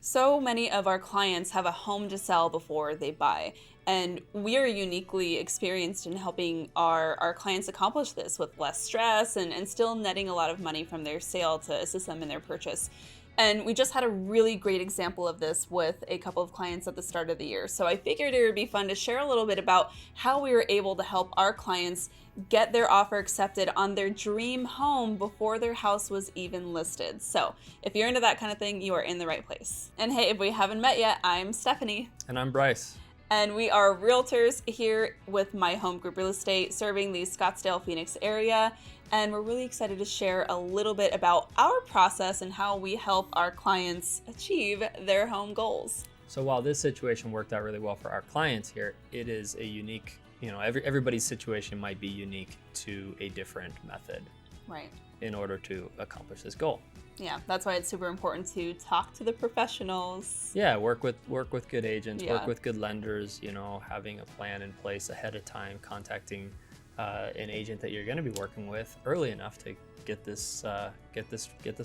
So many of our clients have a home to sell before they buy, and we are uniquely experienced in helping our clients accomplish this with less stress and still netting a lot of money from their sale to assist them in their purchase. And we just had a really great example of this with a couple of clients at the start of the year. So I figured it would be fun to share a little bit about how we were able to help our clients get their offer accepted on their dream home before their house was even listed. So if you're into that kind of thing, you are in the right place. And hey, if we haven't met yet, I'm Stephanie. And I'm Bryce. And we are realtors here with My Home Group Real Estate, serving the Scottsdale, Phoenix area. And we're really excited to share a little bit about our process and how we help our clients achieve their home goals. So while this situation worked out really well for our clients here, it is a unique, everybody's situation might be unique to a different method. Right. In order to accomplish this goal. Yeah, that's why it's super important to talk to the professionals. Yeah, work with good agents, Yeah. work with good lenders, having a plan in place ahead of time, contacting an agent that you're going to be working with early enough to get this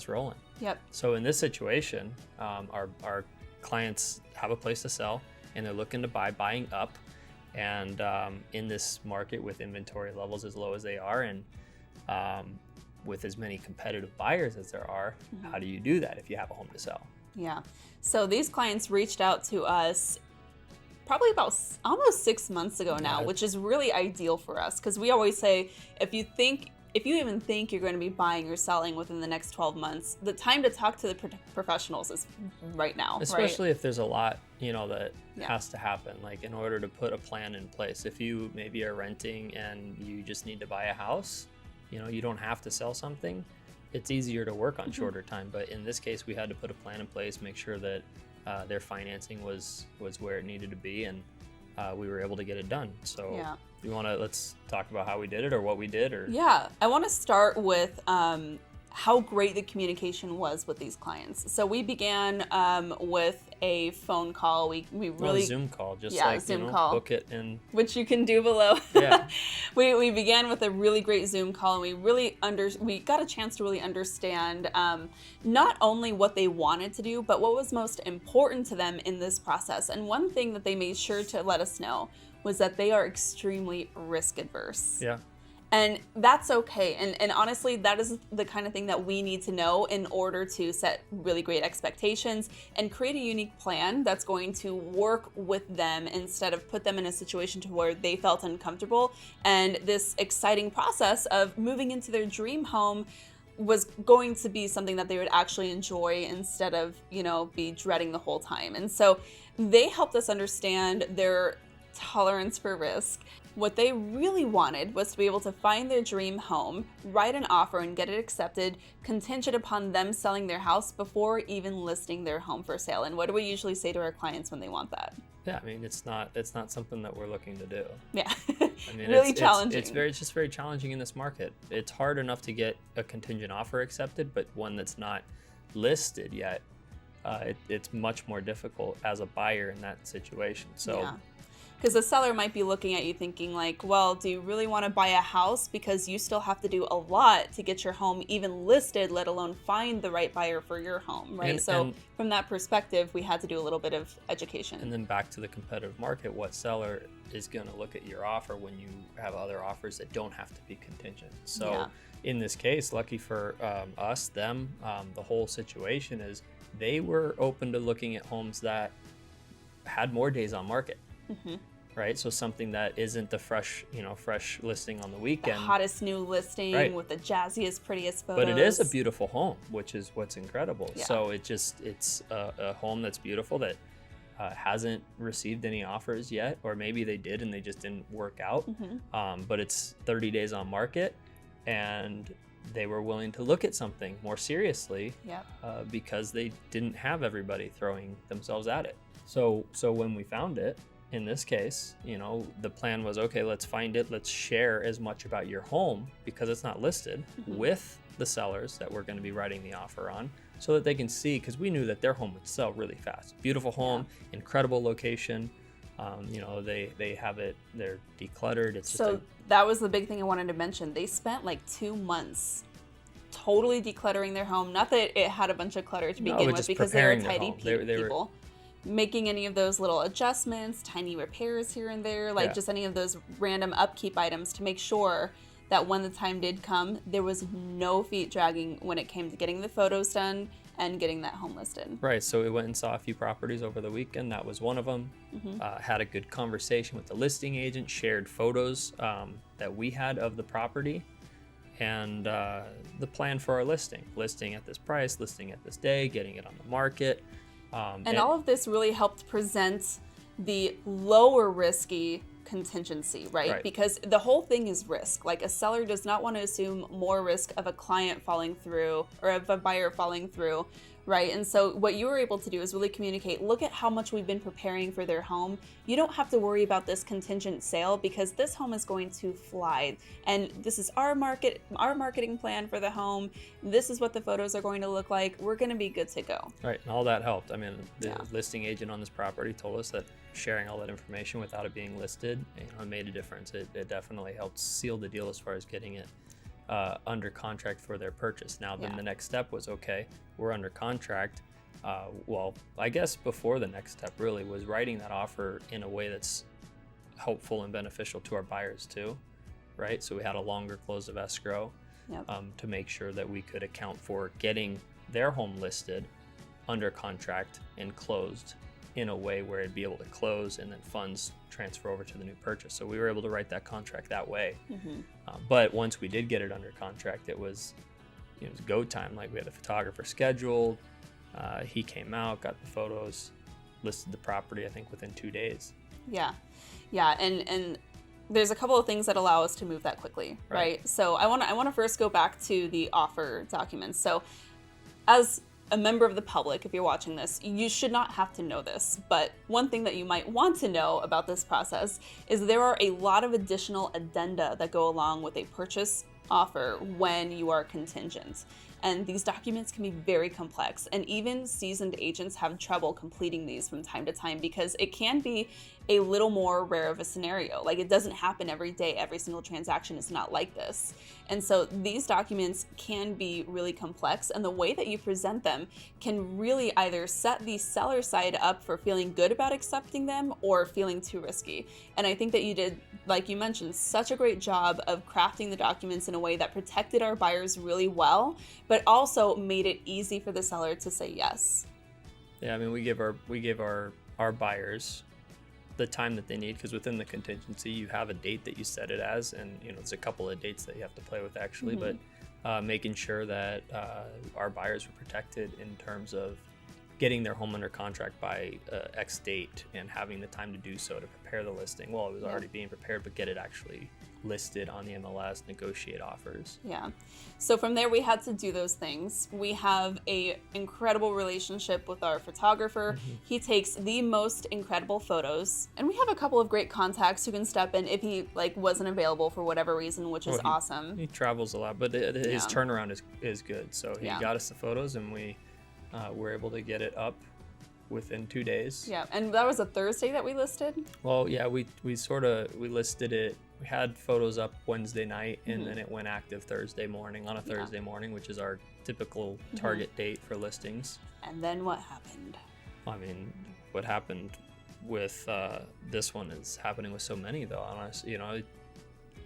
rolling. Yep. So in this situation, our clients have a place to sell and they're looking to buying up, and in this market with inventory levels as low as they are, and with as many competitive buyers as there are, how do you do that if you have a home to sell? Yeah. So these clients reached out to us probably about almost 6 months ago now, which is really ideal for us, because we always say, if you even think you're going to be buying or selling within the next 12 months, the time to talk to the professionals is right now. Especially if there's a lot, that has to happen, like in order to put a plan in place. If you maybe are renting and you just need to buy a house, you don't have to sell something. It's easier to work on shorter time. But in this case, we had to put a plan in place, make sure that their financing was where it needed to be, and we were able to get it done. So let's talk about how we did it, or what we did, or I want to start with how great the communication was with these clients. So we began with a phone call. We really Zoom call, just Zoom call. Book it, and which you can do below. Yeah. we began with a really great Zoom call, and we got a chance to really understand not only what they wanted to do, but what was most important to them in this process. And one thing that they made sure to let us know was that they are extremely risk adverse. Yeah. And that's okay. And honestly, that is the kind of thing that we need to know in order to set really great expectations and create a unique plan that's going to work with them instead of put them in a situation to where they felt uncomfortable. And this exciting process of moving into their dream home was going to be something that they would actually enjoy instead of, be dreading the whole time. And so they helped us understand their tolerance for risk. What they really wanted was to be able to find their dream home, write an offer, and get it accepted, contingent upon them selling their house before even listing their home for sale. And what do we usually say to our clients when they want that? Yeah, I mean, it's not something that we're looking to do. Yeah. I mean, really challenging. It's just very challenging in this market. It's hard enough to get a contingent offer accepted, but one that's not listed yet, it's much more difficult as a buyer in that situation. So. Yeah. Because the seller might be looking at you thinking like, well, do you really want to buy a house? Because you still have to do a lot to get your home even listed, let alone find the right buyer for your home, right? So from that perspective, we had to do a little bit of education. And then back to the competitive market, what seller is going to look at your offer when you have other offers that don't have to be contingent? So in this case, lucky for them, the whole situation is they were open to looking at homes that had more days on market. Mm-hmm. Right, so something that isn't the fresh listing on the weekend, the hottest new listing with the jazziest, prettiest photos. But it is a beautiful home, which is what's incredible. Yeah. So it's a home that's beautiful that hasn't received any offers yet, or maybe they did and they just didn't work out. Mm-hmm. But it's 30 days on market, and they were willing to look at something more seriously because they didn't have everybody throwing themselves at it. So when we found it, in this case, the plan was, okay, let's find it. Let's share as much about your home, because it's not listed, with the sellers that we're going to be writing the offer on, so that they can see, because we knew that their home would sell really fast. Beautiful home, incredible location. They have it, they're decluttered. It's so that was the big thing I wanted to mention. They spent like 2 months totally decluttering their home. Not that it had a bunch of clutter to No, begin but with, just because they were preparing their tidy home. They were people. Making any of those little adjustments, tiny repairs here and there, like just any of those random upkeep items to make sure that when the time did come, there was no feet dragging when it came to getting the photos done and getting that home listed. Right. So we went and saw a few properties over the weekend. That was one of them. Had a good conversation with the listing agent, shared photos that we had of the property, and the plan for our listing at this price, listing at this day, getting it on the market. And all of this really helped present the lower risky contingency, right? Because the whole thing is risk. Like, a seller does not want to assume more risk of a client falling through or of a buyer falling through, right? And so what you were able to do is really communicate, look at how much we've been preparing for their home. You don't have to worry about this contingent sale because this home is going to fly. And this is our marketing plan for the home. This is what the photos are going to look like. We're going to be good to go. Right. And all that helped. I mean, the listing agent on this property told us that sharing all that information without it being listed, made a difference. It definitely helped seal the deal as far as getting it under contract for their purchase. Now, then the next step was, okay, we're under contract. Well, I guess before the next step really was writing that offer in a way that's helpful and beneficial to our buyers too, right? So we had a longer close of escrow to make sure that we could account for getting their home listed, under contract, and closed in a way where it'd be able to close and then funds transfer over to the new purchase. So we were able to write that contract that way. But once we did get it under contract, it was go time. Like, we had a photographer scheduled. He came out, got the photos, listed the property, I think within 2 days. Yeah. And there's a couple of things that allow us to move that quickly, right? So I want to first go back to the offer documents. So as a member of the public, if you're watching this, you should not have to know this, but one thing that you might want to know about this process is there are a lot of additional addenda that go along with a purchase offer when you are contingent. And these documents can be very complex, and even seasoned agents have trouble completing these from time to time because it can be a little more rare of a scenario. Like, it doesn't happen every day. Every single transaction is not like this. And so these documents can be really complex, and the way that you present them can really either set the seller side up for feeling good about accepting them or feeling too risky. And I think that you did, like you mentioned, such a great job of crafting the documents in a way that protected our buyers really well, but also made it easy for the seller to say yes. Yeah, I mean, we give our buyers the time that they need, because within the contingency you have a date that you set it as, and there's a couple of dates that you have to play with actually, but making sure that our buyers were protected in terms of getting their home under contract by X date and having the time to do so to prepare the listing. Well, it was already being prepared, but get it actually listed on the MLS, negotiate offers. Yeah. So from there, we had to do those things. We have a incredible relationship with our photographer. He takes the most incredible photos, and we have a couple of great contacts who can step in if he wasn't available for whatever reason, which is awesome. He travels a lot, but his turnaround is good. So he got us the photos, and we were able to get it up within 2 days. Yeah, and that was a Thursday that we listed? Well, yeah, we listed it. We had photos up Wednesday night, and then it went active Thursday morning, on a Thursday morning, which is our typical target date for listings. And then what happened? I mean, what happened with this one is happening with so many, though. Honestly,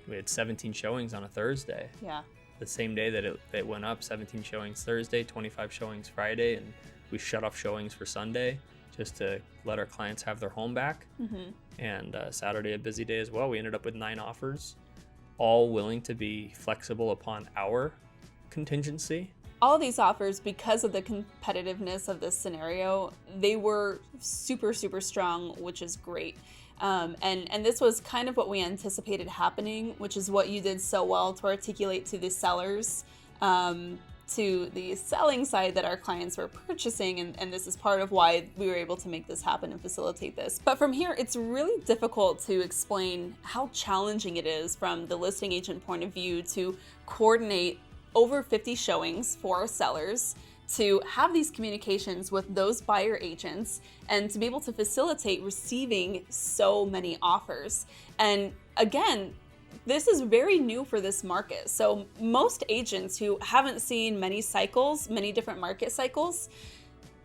we had 17 showings on a Thursday. Yeah. The same day that it went up, 17 showings Thursday, 25 showings Friday, and we shut off showings for Sunday just to let our clients have their home back. And Saturday, a busy day as well. We ended up with 9 offers, all willing to be flexible upon our contingency. All of these offers, because of the competitiveness of this scenario, they were super, super strong, which is great. And this was kind of what we anticipated happening, which is what you did so well to articulate to the sellers, to the selling side that our clients were purchasing, and this is part of why we were able to make this happen and facilitate this. But from here, it's really difficult to explain how challenging it is from the listing agent point of view to coordinate over 50 showings for our sellers, to have these communications with those buyer agents, and to be able to facilitate receiving so many offers. And again, this is very new for this market. So most agents who haven't seen many different market cycles,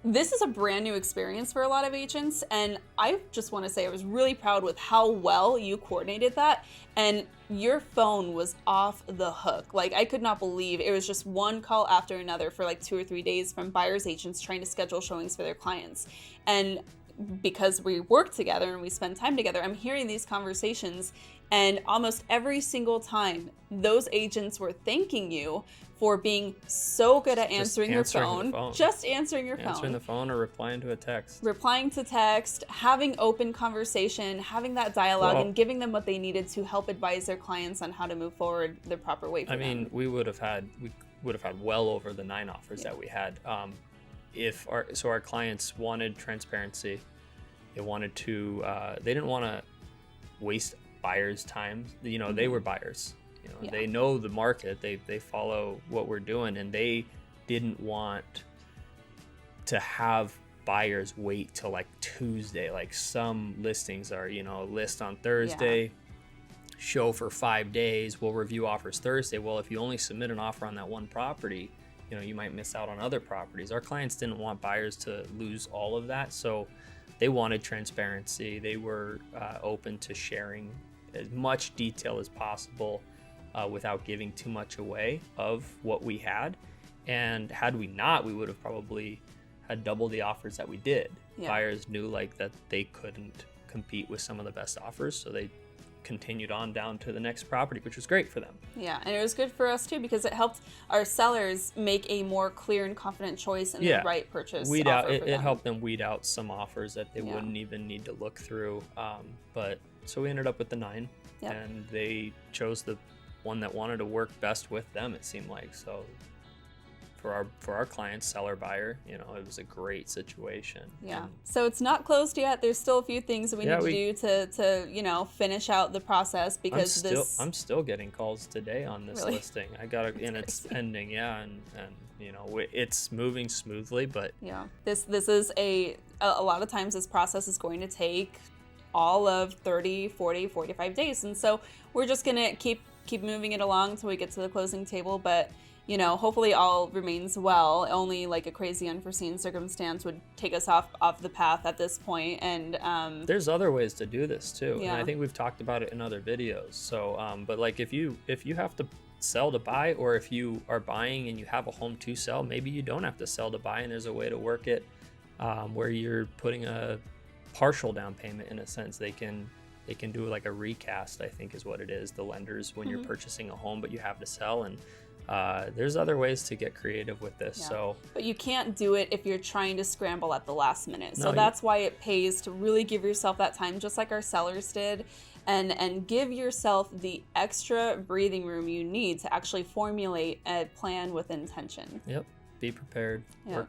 this is a brand new experience for a lot of agents. And I just want to say I was really proud with how well you coordinated that. And your phone was off the hook. Like, I could not believe it was just one call after another for like 2 or 3 days from buyers agents trying to schedule showings for their clients. And because we work together and we spend time together, I'm hearing these conversations, and almost every single time those agents were thanking you for being so good at answering your phone. Just answering your phone. Answering the phone or replying to a text. Replying to text, having open conversation, having that dialogue, and giving them what they needed to help advise their clients on how to move forward the proper way for them. I mean, we would have had well over the 9 offers that we had. If our clients wanted transparency, they wanted to they didn't want to waste buyers' time. You know, they were buyers. You know, they know the market. They follow what we're doing, and they didn't want to have buyers wait till like Tuesday. Like some listings are, you know, list on Thursday, show for 5 days, we'll review offers Thursday. Well, if you only submit an offer on that one property, you know, you might miss out on other properties. Our clients didn't want buyers to lose all of that, so they wanted transparency. They were open to sharing as much detail as possible without giving too much away of what we had. And had we not, we would have probably had double the offers that we did. Buyers knew like that they couldn't compete with some of the best offers, so they continued on down to the next property, which was great for them. Yeah, and it was good for us too, because it helped our sellers make a more clear and confident choice in the right purchase offer. It helped them weed out some offers that they wouldn't even need to look through. But so we ended up with the 9, and they chose the one that wanted to work best with them, it seemed like. So for our clients, seller buyer, you know, it was a great situation. So it's not closed yet. There's still a few things that we need to do to you know, finish out the process, because I'm still getting calls today on this listing. I got and it's pending, and you know, it's moving smoothly, but this is a lot of times this process is going to take all of 30, 40, 45 days, and so we're just gonna keep moving it along until we get to the closing table. But you know, hopefully all remains well. Only like a crazy unforeseen circumstance would take us off the path at this point. And there's other ways to do this too. And I think we've talked about it in other videos. So, but like if you have to sell to buy, or if you are buying and you have a home to sell, maybe you don't have to sell to buy, and there's a way to work it where you're putting a partial down payment in a sense. They can do like a recast, I think is what it is, the lenders, when you're purchasing a home but you have to sell. And there's other ways to get creative with this. So, but you can't do it if you're trying to scramble at the last minute. So that's why it pays to really give yourself that time, just like our sellers did, and give yourself the extra breathing room you need to actually formulate a plan with intention. Be prepared.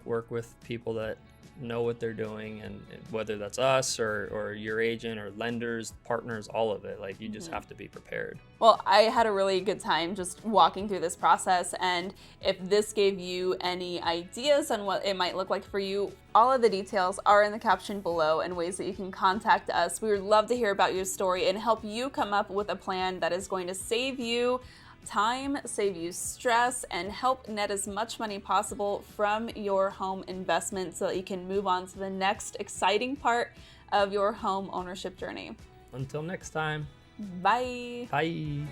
Work with people that know what they're doing, and whether that's us or your agent or lenders, partners, all of it. Like, you just have to be prepared. Well, I had a really good time just walking through this process, and if this gave you any ideas on what it might look like for you, all of the details are in the caption below and ways that you can contact us. We would love to hear about your story and help you come up with a plan that is going to save you time, save you stress, and help net as much money possible from your home investment so that you can move on to the next exciting part of your home ownership journey. Until next time. Bye. Bye.